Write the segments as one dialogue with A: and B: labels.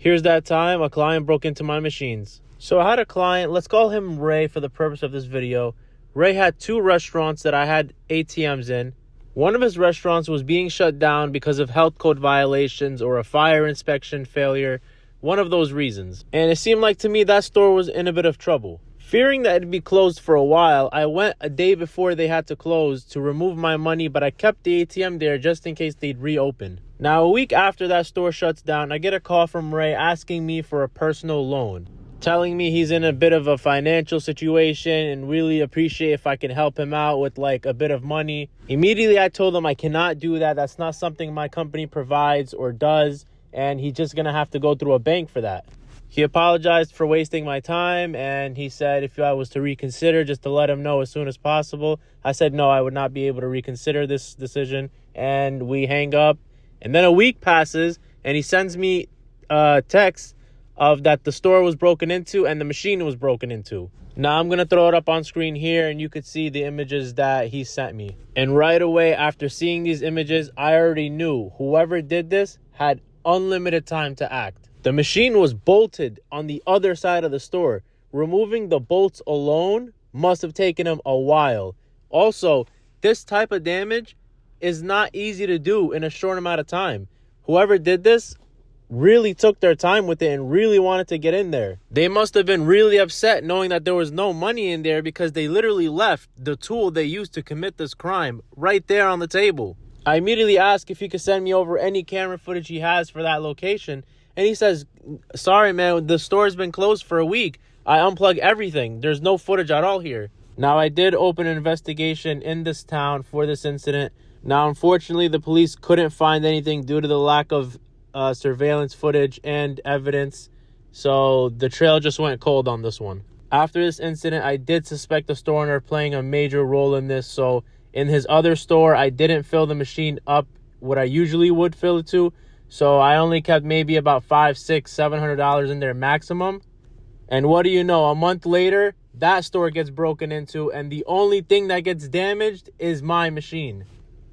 A: Here's that time a client broke into my machines. So I had a client, let's call him Ray for the purpose of this video. Ray had 2 restaurants that I had ATMs in. One of his restaurants was being shut down because of health code violations or a fire inspection failure, one of those reasons. And it seemed like to me that store was in a bit of trouble. Fearing that it'd be closed for a while, I went a day before they had to close to remove my money, but I kept the ATM there just in case they'd reopen. Now, a week after that store shuts down, I get a call from Ray asking me for a personal loan, telling me he's in a bit of a financial situation and really appreciate if I can help him out with like a bit of money. Immediately, I told him I cannot do that. That's not something my company provides or does, and he's just going to have to go through a bank for that. He apologized for wasting my time, and he said if I was to reconsider, just to let him know as soon as possible. I said no, I would not be able to reconsider this decision, and we hang up. And then a week passes, and he sends me a text of that the store was broken into and the machine was broken into. Now I'm going to throw it up on screen here, and you could see the images that he sent me. And right away after seeing these images, I already knew whoever did this had unlimited time to act. The machine was bolted on the other side of the store. Removing the bolts alone must have taken him a while. Also, this type of damage is not easy to do in a short amount of time. Whoever did this really took their time with it and really wanted to get in there. They must have been really upset knowing that there was no money in there, because they literally left the tool they used to commit this crime right there on the table. I immediately asked if he could send me over any camera footage he has for that location. And he says, sorry, man, the store's been closed for a week. I unplugged everything. There's no footage at all here. Now, I did open an investigation in this town for this incident. Now, unfortunately, the police couldn't find anything due to the lack of surveillance footage and evidence. So the trail just went cold on this one. After this incident, I did suspect the store owner playing a major role in this. So in his other store, I didn't fill the machine up what I usually would fill it to. So I only kept maybe about $500, $600, $700 in there maximum. And what do you know? A month later, that store gets broken into, and the only thing that gets damaged is my machine.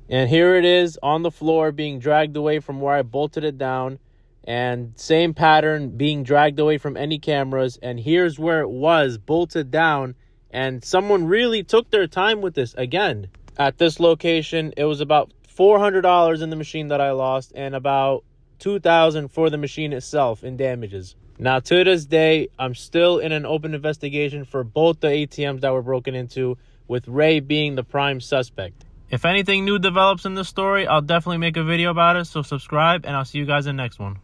A: And here it is on the floor being dragged away from where I bolted it down. And same pattern being dragged away from any cameras. And here's where it was bolted down. And someone really took their time with this. Again, at this location, it was about $400 in the machine that I lost, and about $2,000 for the machine itself in damages. Now, to this day, I'm still in an open investigation for both the ATMs that were broken into, with Ray being the prime suspect. If anything new develops in this story, I'll definitely make a video about it, so subscribe, and I'll see you guys in the next one.